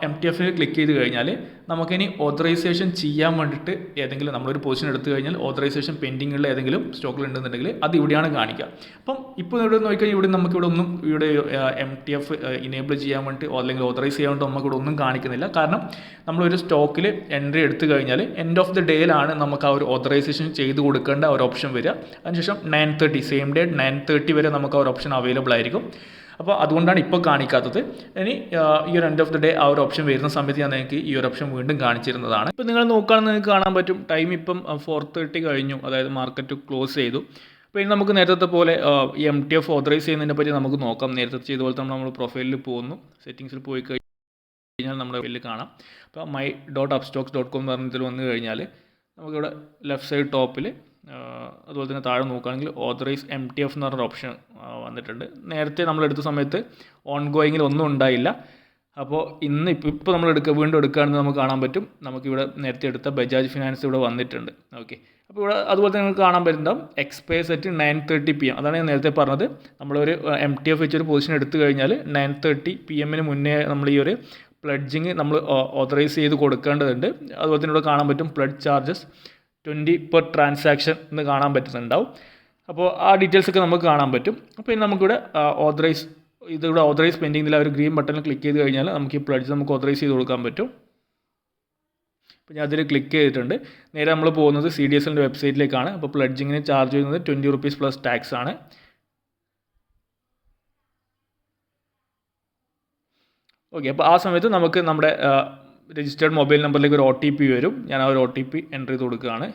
Speaker 1: MTFൽ ക്ലിക്ക് ചെയ്ത് കഴിഞ്ഞാൽ നമുക്കിനി ഓതറൈസേഷൻ ചെയ്യാൻ വേണ്ടിയിട്ട് ഏതെങ്കിലും നമ്മളൊരു പൊസിഷൻ എടുത്തു കഴിഞ്ഞാൽ ഓതറൈസേഷൻ പെൻഡിങ്ങുള്ള ഏതെങ്കിലും സ്റ്റോക്കിൽ ഉണ്ടെന്നുണ്ടെങ്കിൽ അത് ഇവിടെയാണ് കാണിക്കുക. അപ്പം ഇപ്പോൾ ഇവിടെ നോക്കിക്കഴിഞ്ഞാൽ ഇവിടെ നമുക്കിവിടെ ഒന്നും ഇവിടെ MTF ഇനേബിൾ ചെയ്യാൻ വേണ്ടി അല്ലെങ്കിൽ ഓതറൈസ് ചെയ്യാൻ വേണ്ടി നമുക്കിവിടെ ഒന്നും കാണിക്കുന്നില്ല. കാരണം നമ്മളൊരു സ്റ്റോക്കിൽ എൻട്രി എടുത്തു കഴിഞ്ഞാൽ എൻഡ് ഓഫ് ദി ഡേയിലാണ് നമുക്ക് ആ ഒരു ഓതറൈസേഷൻ ചെയ്ത് കൊടുക്കേണ്ട ഒരു ഓപ്ഷൻ വരിക. അതിനുശേഷം 9:30 സെയിം ഡേ 9:30 വരെ നമുക്ക് ആ ഒരു ഓപ്ഷൻ അവൈലബിൾ ആയിരിക്കും. അപ്പോൾ അതുകൊണ്ടാണ് ഇപ്പോൾ കാണിക്കാത്തത്. ഇനി ഈ ഒരു എൻഡ് ഓഫ് ദി ഡേ ആ ഒരു ഓപ്ഷൻ വരുന്ന സമയത്ത് ഞാൻ നിങ്ങൾക്ക് ഈ ഒരു ഓപ്ഷൻ വീണ്ടും കാണിച്ചിരുന്നതാണ്. ഇപ്പോൾ നിങ്ങൾ നോക്കുകയാണെന്ന് നിങ്ങൾക്ക് കാണാൻ പറ്റും ടൈം ഇപ്പം 4:30 കഴിഞ്ഞു, അതായത് മാർക്കറ്റ് ക്ലോസ് ചെയ്തു. അപ്പോൾ ഇനി നമുക്ക് നേരത്തെ പോലെ ഈ MTF ഓതറൈസ് ചെയ്യുന്നതിനെ പറ്റി നമുക്ക് നോക്കാം. നേരത്തെ ചെയ്ത പോലെ തന്നെ നമ്മൾ പ്രൊഫൈലിൽ പോകുന്നു, സെറ്റിങ്സിൽ പോയി കഴിഞ്ഞാൽ നമ്മുടെ വലിയ കാണാം. അപ്പോൾ my.upstocks.com എന്ന് പറഞ്ഞതിൽ വന്നു കഴിഞ്ഞാൽ നമുക്കിവിടെ ലെഫ്റ്റ് സൈഡ് ടോപ്പിൽ അതുപോലെ തന്നെ താഴെ നോക്കുകയാണെങ്കിൽ ഓതറൈസ് MTF എന്ന് പറഞ്ഞൊരു ഓപ്ഷൻ വന്നിട്ടുണ്ട്. നേരത്തെ നമ്മൾ എടുത്ത സമയത്ത് ഓൺ ഗോയിങ്ങിൽ ഒന്നും ഉണ്ടായില്ല. അപ്പോൾ ഇന്ന് ഇപ്പോൾ നമ്മൾ വീണ്ടും എടുക്കുകയാണെന്ന് നമുക്ക് കാണാൻ പറ്റും. നമുക്കിവിടെ നേരത്തെ എടുത്ത ബജാജ് ഫിനാൻസ് ഇവിടെ വന്നിട്ടുണ്ട്. ഓക്കെ, അപ്പോൾ ഇവിടെ അതുപോലെ തന്നെ നിങ്ങൾക്ക് കാണാൻ പറ്റുന്നുണ്ടാവും എക്സ്പയർ സെറ്റ് 9:30 PM. അതാണ് ഞാൻ നേരത്തെ പറഞ്ഞത്. നമ്മളൊരു MTF വെച്ചൊരു പൊസിഷൻ എടുത്തു കഴിഞ്ഞാൽ 9:30 PM മുന്നേ നമ്മൾ ഈ ഒരു പ്ലഡ്ജിങ് നമ്മൾ ഓതറൈസ് ചെയ്ത് കൊടുക്കേണ്ടതുണ്ട്. അതുപോലെ തന്നെ ഇവിടെ കാണാൻ പറ്റും പ്ലഡ് ചാർജസ് 20 per ട്രാൻസാക്ഷൻ എന്ന് കാണാൻ പറ്റുന്നുണ്ടാവും. അപ്പോൾ ആ ഡീറ്റെയിൽസ് ഒക്കെ നമുക്ക് കാണാൻ പറ്റും. അപ്പോൾ ഇനി നമുക്കിവിടെ ഇതിവിടെ ഓതറൈസ് പെൻഡിങ്ങിൽ ആ ഒരു ഗ്രീൻ ബട്ടണിൽ ക്ലിക്ക് ചെയ്ത് കഴിഞ്ഞാൽ നമുക്ക് ഈ പ്ലഡ്ജ് നമുക്ക് ഓതറൈസ് ചെയ്ത് കൊടുക്കാൻ പറ്റും. അപ്പോൾ ഞാൻ അതിൽ ക്ലിക്ക് ചെയ്തിട്ടുണ്ട്. നേരെ നമ്മൾ പോകുന്നത് CDSLൻ്റെ വെബ്സൈറ്റിലേക്കാണ്. അപ്പോൾ പ്ലഡ്ജിങ്ങിന് ചാർജ് ചെയ്യുന്നത് 20 rupees പ്ലസ് ടാക്സ് ആണ്. ഓക്കെ, അപ്പോൾ ആ സമയത്ത് നമുക്ക് നമ്മുടെ രജിസ്റ്റേർഡ് മൊബൈൽ നമ്പറിലേക്ക് ഒരു OTP വരും. ഞാൻ ആ ഒരു OTP എൻ്റർ ചെയ്ത് കൊടുക്കുകയാണ്.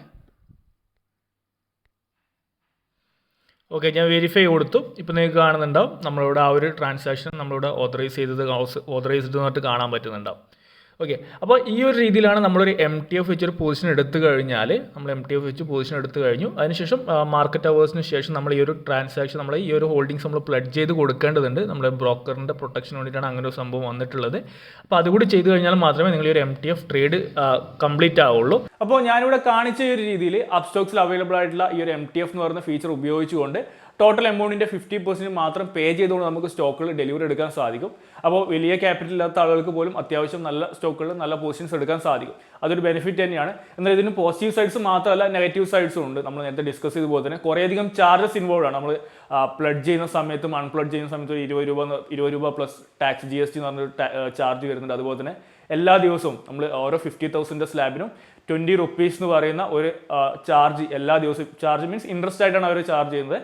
Speaker 1: ഓക്കെ, ഞാൻ വെരിഫൈ കൊടുത്തു. ഇപ്പോൾ നിങ്ങൾക്ക് കാണുന്നുണ്ടാവും നമ്മളിവിടെ ആ ഒരു ട്രാൻസാക്ഷൻ നമ്മളിവിടെ ഓതറൈസ്ഡ് എന്നിട്ട് കാണാൻ പറ്റുന്നുണ്ടാവും. ഓക്കെ, അപ്പോൾ ഈ ഒരു രീതിയിലാണ് നമ്മളൊരു MTF വെച്ചൊരു പൊസിഷൻ എടുത്തു കഴിഞ്ഞാൽ നമ്മൾ MTF വെച്ച് പൊസിഷൻ എടുത്തു കഴിഞ്ഞു. അതിനുശേഷം മാർക്കറ്റ് അവേഴ്സിന് ശേഷം നമ്മൾ ഈ ഒരു ട്രാൻസാക്ഷൻ നമ്മൾ ഈ ഒരു ഹോൾഡിങ്സ് നമ്മൾ പ്ലഡ് ചെയ്ത് കൊടുക്കേണ്ടതുണ്ട്. നമ്മുടെ ബ്രോക്കറിൻ്റെ പ്രൊട്ടക്ഷന് വേണ്ടിയിട്ടാണ് അങ്ങനെ ഒരു സംഭവം വന്നിട്ടുള്ളത്. അപ്പോൾ അതുകൂടി ചെയ്ത് കഴിഞ്ഞാൽ മാത്രമേ നിങ്ങൾ ഈ ഒരു MTF ട്രേഡ് കംപ്ലീറ്റ് ആവുള്ളൂ. അപ്പോൾ ഞാനിവിടെ കാണിച്ച ഈ ഒരു രീതിയിൽ അപ്സ്റ്റോക്സിൽ അവൈലബിൾ ആയിട്ടുള്ള ഈ ഒരു MTF എന്ന് പറയുന്ന ഫീച്ചർ ഉപയോഗിച്ചുകൊണ്ട് ടോട്ടൽ എമൗണ്ടിൻ്റെ 50% മാത്രം പേ ചെയ്തുകൊണ്ട് നമുക്ക് സ്റ്റോക്കുകൾ ഡെലിവറി എടുക്കാൻ സാധിക്കും. അപ്പോൾ വലിയ ക്യാപിറ്റൽ ഇല്ലാത്ത ആളുകൾക്ക് പോലും അത്യാവശ്യം നല്ല സ്റ്റോക്കുകൾ നല്ല പൊസിഷൻസ് എടുക്കാൻ സാധിക്കും. അതൊരു ബെനിഫിറ്റ് തന്നെയാണ്. എന്നാൽ ഇതിന് പോസിറ്റീവ് സൈഡ്സ് മാത്രമല്ല നെഗറ്റീവ് സൈഡ്സും ഉണ്ട്. നമ്മൾ നേരത്തെ ഡിസ്കസ് ചെയ്ത പോലെ തന്നെ കുറേയധികം ചാർജസ് ഇൻവോൾവ് ആണ്. നമ്മൾ പ്ലഡ് ചെയ്യുന്ന സമയത്തും അൺപ്ലഡ് ചെയ്യുന്ന സമയത്തും 20 രൂപ പ്ലസ് ടാക്സ് GST എന്ന് പറഞ്ഞൊരു ചാർജ് വരുന്നുണ്ട്. അതുപോലെ തന്നെ എല്ലാ ദിവസവും നമ്മൾ ഓരോ 50,000 സ്ലാബിനും 20 rupees എന്ന് പറയുന്ന ഒരു ചാർജ് എല്ലാ ദിവസവും, ചാർജ് മീൻസ് ഇൻട്രസ്റ്റ് ആയിട്ടാണ് അവർ ചാർജ് ചെയ്യുന്നത്.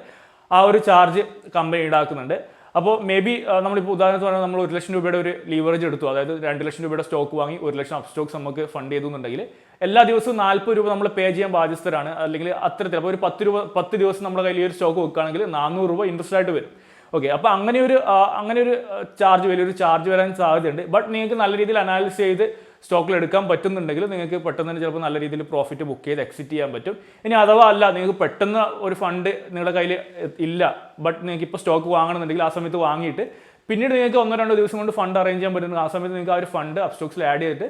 Speaker 1: ആ ഒരു ചാർജ് കമ്പനി ഈടാക്കുന്നുണ്ട്. അപ്പോൾ മേ ബി നമ്മളിപ്പോൾ ഉദാഹരണത്തിന് പറഞ്ഞാൽ നമ്മൾ 1 ലക്ഷം രൂപയുടെ ഒരു ലീവറേജ് എടുത്തു, അതായത് 2 ലക്ഷം രൂപയുടെ സ്റ്റോക്ക് വാങ്ങി 1 ലക്ഷം അപ്സ്റ്റോക്സ് നമുക്ക് ഫണ്ട് ചെയ്തുന്നുണ്ടെങ്കിൽ എല്ലാ ദിവസവും 40 രൂപ നമ്മൾ പേ ചെയ്യാൻ ബാധ്യസ്ഥരാണ്. അല്ലെങ്കിൽ അത്തരത്തിൽ അപ്പോൾ ഒരു 10 ദിവസം നമ്മുടെ കയ്യിൽ ഈ ഒരു സ്റ്റോക്ക് വെക്കുകയാണെങ്കിൽ 400 രൂപ ഇൻട്രസ്റ്റ് ആയിട്ട് വരും. ഓക്കെ, അപ്പോൾ അങ്ങനെ ഒരു ചാർജ് വലിയൊരു ചാർജ് വരാൻ സാധ്യതയുണ്ട്. ബട്ട് നിങ്ങൾക്ക് നല്ല രീതിയിൽ അനാലിസ് ചെയ്ത് സ്റ്റോക്കിൽ എടുക്കാൻ പറ്റുന്നുണ്ടെങ്കിൽ നിങ്ങൾക്ക് പെട്ടെന്ന് തന്നെ ചിലപ്പോൾ നല്ല രീതിയിൽ പ്രോഫിറ്റ് ബുക്ക് ചെയ്ത് എക്സിറ്റ് ചെയ്യാൻ പറ്റും. ഇനി അഥവാ അല്ല, നിങ്ങൾക്ക് പെട്ടെന്ന് ഒരു ഫണ്ട് നിങ്ങളുടെ കയ്യിൽ ഇല്ല, ബട്ട് നിങ്ങൾക്ക് ഇപ്പോൾ സ്റ്റോക്ക് വാങ്ങണമെന്നുണ്ടെങ്കിൽ ആ സമയത്ത് വാങ്ങിയിട്ട് പിന്നീട് നിങ്ങൾക്ക് 1-2 ദിവസം കൊണ്ട് ഫണ്ട് അറേഞ്ച് ചെയ്യാൻ പറ്റുന്നത്, ആ സമയത്ത് നിങ്ങൾക്ക് ആ ഒരു ഫണ്ട് അപ്സ്റ്റോക്സിൽ ആഡ് ചെയ്തിട്ട്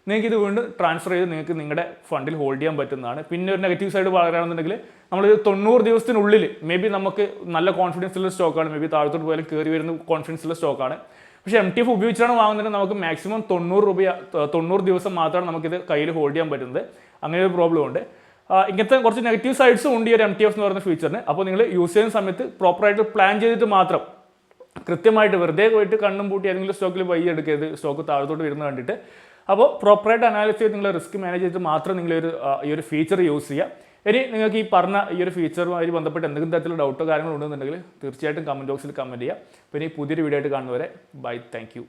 Speaker 1: നിങ്ങൾക്ക് ഇത് വീണ്ടും ട്രാൻസ്ഫർ ചെയ്ത് നിങ്ങൾക്ക് നിങ്ങളുടെ ഫണ്ടിൽ ഹോൾഡ് ചെയ്യാൻ പറ്റുന്നതാണ്. പിന്നെ ഒരു നെഗറ്റീവ് സൈഡ് പറയുകയാണെന്നുണ്ടെങ്കിൽ നമ്മൾ 90 ദിവസത്തിനുള്ളിൽ മേ ബി നമുക്ക് നല്ല കോൺഫിഡൻസ് ഉള്ള സ്റ്റോക്കാണ്, മേ ബി താഴത്തോട്ട് പോയാലും കയറി വരുന്ന കോൺഫിഡൻസ് ഉള്ള സ്റ്റോക്കാണ്. പക്ഷേ MTF ഉപയോഗിച്ചാണ് വാങ്ങുന്നത് നമുക്ക് മാക്സിമം 90 ദിവസം മാത്രമാണ് നമുക്കിത് കയ്യിൽ ഹോൾഡ് ചെയ്യാൻ പറ്റുന്നത്. അങ്ങനെ ഒരു പ്രോബ്ലം ഉണ്ട്. ഇങ്ങനത്തെ കുറച്ച് നെഗറ്റീവ് സൈഡ്സും ഉണ്ട് ഈ ഒരു MTF എന്ന് പറയുന്ന ഫീച്ചറിന്. അപ്പോൾ നിങ്ങൾ യൂസ് ചെയ്യുന്ന സമയത്ത് പ്രോപ്പറായിട്ട് പ്ലാൻ ചെയ്തിട്ട് മാത്രം, കൃത്യമായിട്ട് വെറുതെ പോയിട്ട് കണ്ണും പൂട്ടി ഏതെങ്കിലും സ്റ്റോക്കിൽ ബൈ എടുക്കരുത്, സ്റ്റോക്ക് താഴത്തോട്ട് വരുന്നത് കണ്ടിട്ട്. അപ്പോൾ പ്രോപ്പറായിട്ട് അനാലിസ് ചെയ്ത് നിങ്ങൾ റിസ്ക് മാനേജ് ചെയ്തിട്ട് മാത്രം നിങ്ങൾ ഈ ഒരു ഫീച്ചർ യൂസ് ചെയ്യുക. ഇനി നിങ്ങൾക്ക് ഈ പറഞ്ഞ ഈ ഒരു ഫീച്ചറുമായി ബന്ധപ്പെട്ട് എന്തെങ്കിലും തരത്തിലുള്ള ഡൗട്ടോ കാര്യങ്ങളോ ഉണ്ടെന്നുണ്ടെങ്കിൽ തീർച്ചയായിട്ടും കമൻറ്റ് ബോക്സിൽ കമൻറ്റ് ചെയ്യുക. പിന്നെ ഈ പുതിയൊരു വീഡിയോ ആയിട്ട് കാണുന്നവരെ ബൈ, താങ്ക് യു.